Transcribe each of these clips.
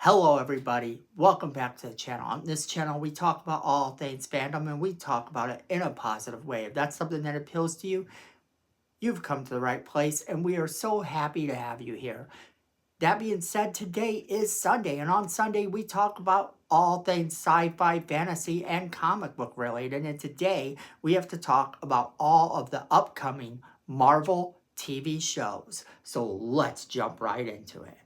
Hello everybody, welcome back to the channel. On this channel we talk about all things fandom and we talk about it in a positive way. If that's something that appeals to you, you've come to the right place and we are so happy to have you here. That being said, today is Sunday and on Sunday we talk about all things sci-fi, fantasy, and comic book related. And today we have to talk about all of the upcoming Marvel TV shows. So let's jump right into it.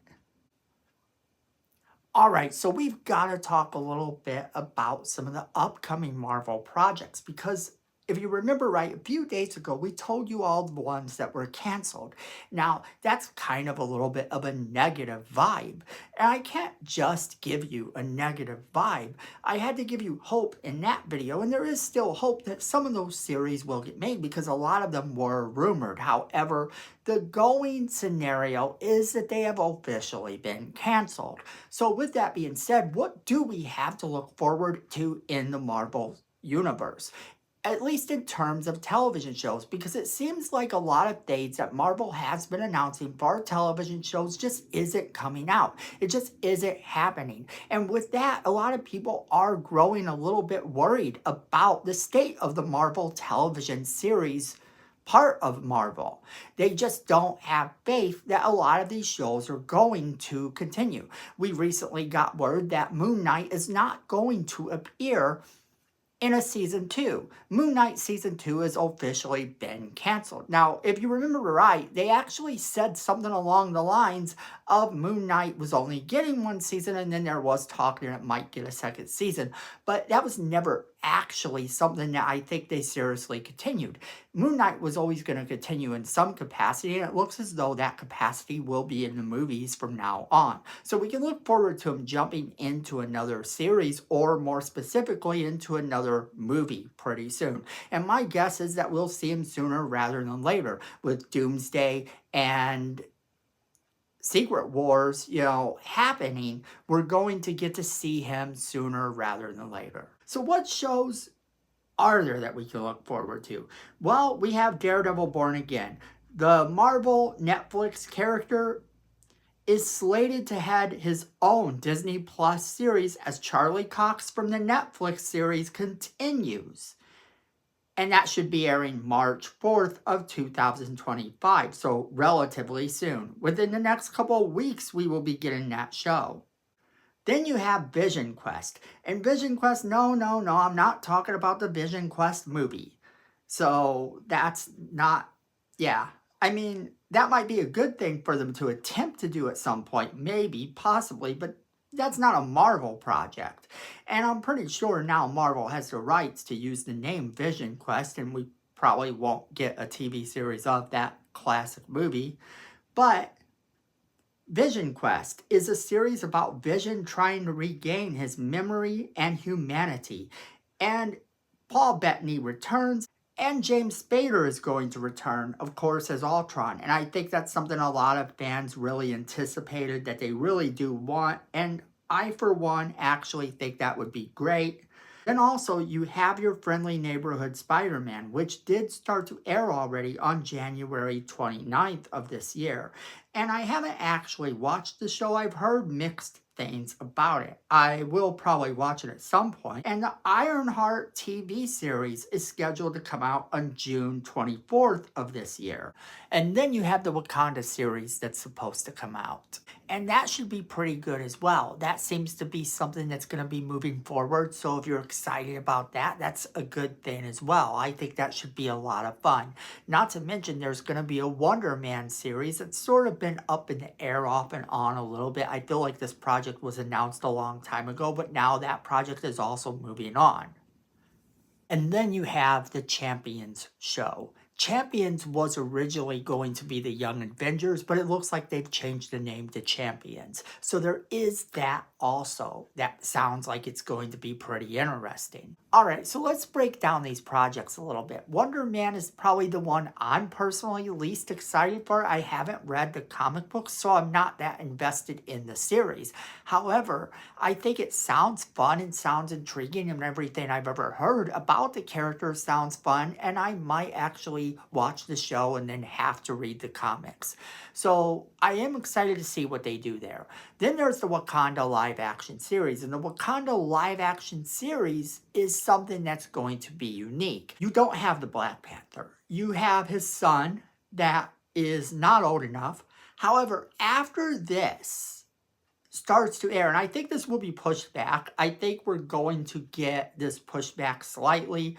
All right, so we've got to talk a little bit about some of the upcoming Marvel projects because if you remember right, a few days ago, we told you all the ones that were canceled. Now, that's kind of a little bit of a negative vibe. And I can't just give you a negative vibe. I had to give you hope in that video, and there is still hope that some of those series will get made because a lot of them were rumored. However, the going scenario is that they have officially been canceled. So with that being said, what do we have to look forward to in the Marvel universe? At least in terms of television shows, because it seems like a lot of things that Marvel has been announcing for television shows just isn't coming out. It just isn't happening. And with that, a lot of people are growing a little bit worried about the state of the Marvel television series part of Marvel. They just don't have faith that a lot of these shows are going to continue. We recently got word that Moon Knight is not going to appear in a season 2. Moon Knight season 2 has officially been canceled. Now, if you remember right, they actually said something along the lines of Moon Knight was only getting one season and then there was talk that it might get a second season. But that was never actually something that I think they seriously continued. Moon Knight was always going to continue in some capacity, and it looks as though that capacity will be in the movies from now on. So we can look forward to him jumping into another series, or more specifically into another movie pretty soon. And my guess is that we'll see him sooner rather than later with Doomsday and Secret Wars, happening. We're going to get to see him sooner rather than later. So what shows are there that we can look forward to? Well, we have Daredevil Born Again. The Marvel Netflix character is slated to head his own Disney Plus series as Charlie Cox from the Netflix series continues. And that should be airing March 4th of 2025, so relatively soon. Within the next couple of weeks, we will be getting that show. Then you have Vision Quest. And Vision Quest, no, I'm not talking about the Vision Quest movie. So that's not, yeah. I mean, that might be a good thing for them to attempt to do at some point, maybe, possibly, but that's not a Marvel project. And I'm pretty sure now Marvel has the rights to use the name Vision Quest, and we probably won't get a TV series of that classic movie. But Vision Quest is a series about Vision trying to regain his memory and humanity. And Paul Bettany returns, and James Spader is going to return, of course, as Ultron. And I think that's something a lot of fans really anticipated, that they really do want. And I, for one, actually think that would be great. Then also, you have your friendly neighborhood Spider-Man, which did start to air already on January 29th of this year. And I haven't actually watched the show. I've heard mixed things about it. I will probably watch it at some point. And the Ironheart TV series is scheduled to come out on June 24th of this year. And then you have the Wakanda series that's supposed to come out. And that should be pretty good as well. That seems to be something that's going to be moving forward. So if you're excited about that, that's a good thing as well. I think that should be a lot of fun. Not to mention there's going to be a Wonder Man series that's sort of been up in the air off and on a little bit. I feel like this project was announced a long time ago, but now that project is also moving on. And then you have the Champions show. Champions was originally going to be the Young Avengers, but it looks like they've changed the name to Champions. So there is that also. That sounds like it's going to be pretty interesting. All right, so let's break down these projects a little bit. Wonder Man is probably the one I'm personally least excited for. I haven't read the comic books, so I'm not that invested in the series. However, I think it sounds fun and sounds intriguing, and everything I've ever heard about the character sounds fun, and I might actually watch the show and then have to read the comics. So I am excited to see what they do there. Then there's the Wakanda live action series, and the Wakanda live action series is something that's going to be unique. You don't have the Black Panther. You have his son that is not old enough. However, after this starts to air, and I think this will be pushed back, I think we're going to get this pushed back slightly,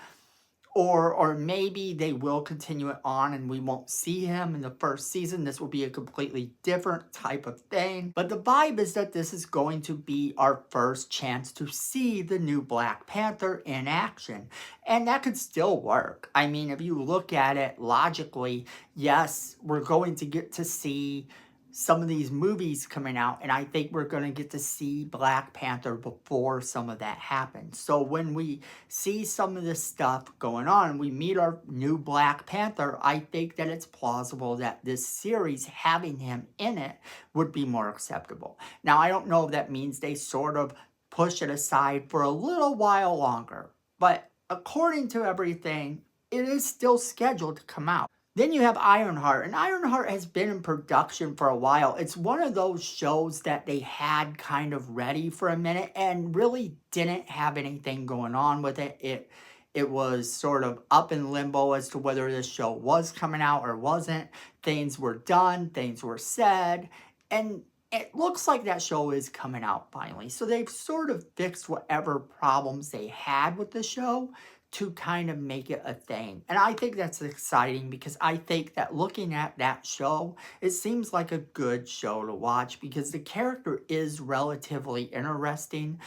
or maybe they will continue it on and we won't see him in the first season. This will be a completely different type of thing. But the vibe is that this is going to be our first chance to see the new Black Panther in action. And that could still work. I mean, if you look at it logically, yes, we're going to get to see some of these movies coming out, and I think we're going to get to see Black Panther before some of that happens. So when we see some of this stuff going on, we meet our new Black Panther, I think that it's plausible that this series having him in it would be more acceptable. Now, I don't know if that means they sort of push it aside for a little while longer, but according to everything, it is still scheduled to come out. Then you have Ironheart, and Ironheart has been in production for a while. It's one of those shows that they had kind of ready for a minute and really didn't have anything going on with it. It was sort of up in limbo as to whether this show was coming out or wasn't. Things were done, things were said, and it looks like that show is coming out finally. So they've sort of fixed whatever problems they had with the show to kind of make it a thing. And I think that's exciting because I think that looking at that show, it seems like a good show to watch because the character is relatively interesting.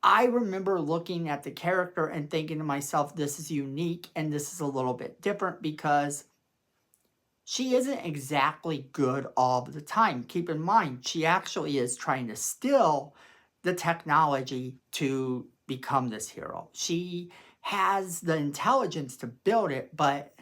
I remember looking at the character and thinking to myself, this is unique and this is a little bit different because she isn't exactly good all the time. Keep in mind, she actually is trying to steal the technology to become this hero. She has the intelligence to build it, but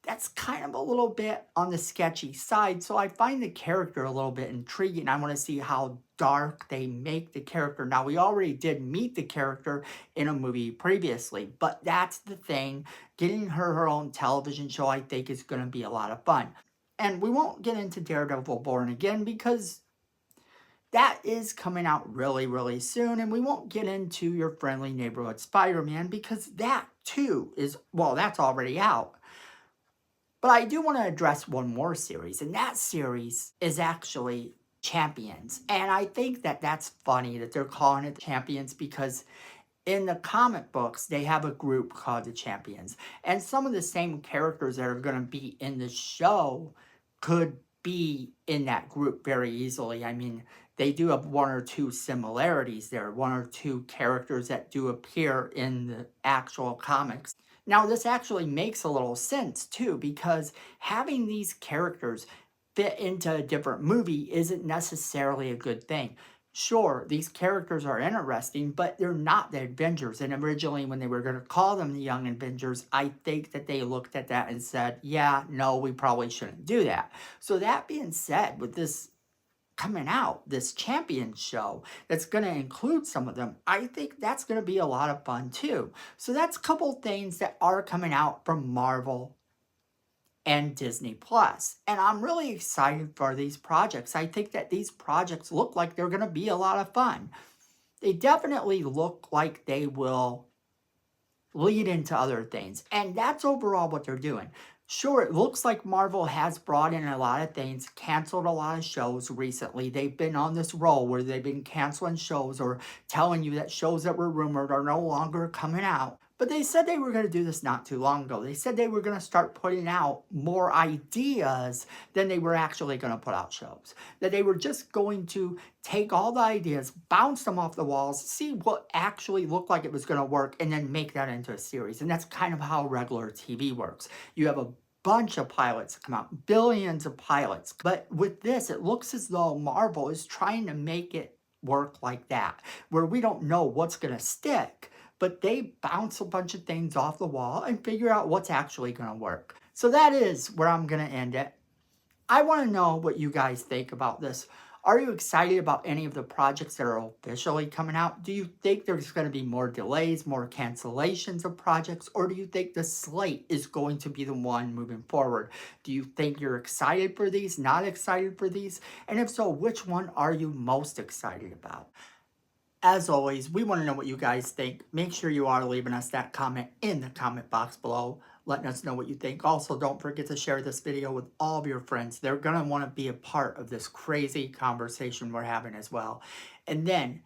that's kind of a little bit on the sketchy side. So I find the character a little bit intriguing. I want to see how dark they make the character. Now, we already did meet the character in a movie previously, but that's the thing. Getting her own television show, I think, is going to be a lot of fun. And we won't get into Daredevil Born Again because that is coming out really, really soon, and we won't get into Your Friendly Neighborhood Spider-Man because that too is, well, that's already out. But I do want to address one more series, and that series is actually Champions. And I think that that's funny that they're calling it Champions because in the comic books, they have a group called the Champions. And some of the same characters that are going to be in the show could be in that group very easily. I mean, they do have one or two similarities there, one or two characters that do appear in the actual comics. Now, this actually makes a little sense too, because having these characters fit into a different movie isn't necessarily a good thing. Sure, these characters are interesting, but they're not the Avengers. And originally, when they were going to call them the Young Avengers, I think that they looked at that and said, yeah, no, we probably shouldn't do that. So that being said, with this coming out, this Champions show that's going to include some of them, I think that's going to be a lot of fun too. So that's a couple things that are coming out from Marvel and Disney Plus. And I'm really excited for these projects. I think that these projects look like they're going to be a lot of fun. They definitely look like they will lead into other things. And that's overall what they're doing. Sure, it looks like Marvel has brought in a lot of things, canceled a lot of shows recently. They've been on this roll where they've been canceling shows or telling you that shows that were rumored are no longer coming out. But they said they were going to do this not too long ago. They said they were going to start putting out more ideas than they were actually going to put out shows. That they were just going to take all the ideas, bounce them off the walls, see what actually looked like it was going to work, and then make that into a series. And that's kind of how regular TV works. You have a bunch of pilots come out, billions of pilots. But with this, it looks as though Marvel is trying to make it work like that, where we don't know what's going to stick, but they bounce a bunch of things off the wall and figure out what's actually going to work. So that is where I'm going to end it. I want to know what you guys think about this. Are you excited about any of the projects that are officially coming out? Do you think there's going to be more delays, more cancellations of projects, or do you think the slate is going to be the one moving forward? Do you think you're excited for these, not excited for these? And if so, which one are you most excited about? As always, we want to know what you guys think. Make sure you are leaving us that comment in the comment box below, letting us know what you think. Also, don't forget to share this video with all of your friends. They're going to want to be a part of this crazy conversation we're having as well. And then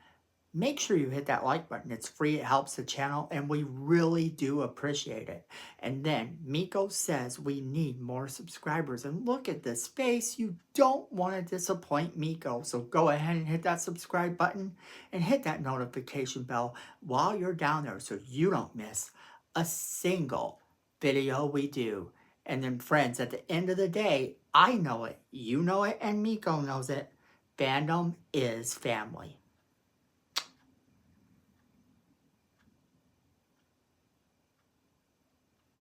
make sure you hit that like button. It's free, it helps the channel, and we really do appreciate it. And then Miko says we need more subscribers. And look at this face. You don't want to disappoint Miko. So go ahead and hit that subscribe button and hit that notification bell while you're down there so you don't miss a single video we do. And then friends, at the end of the day, I know it, you know it, and Miko knows it. Fandom is family.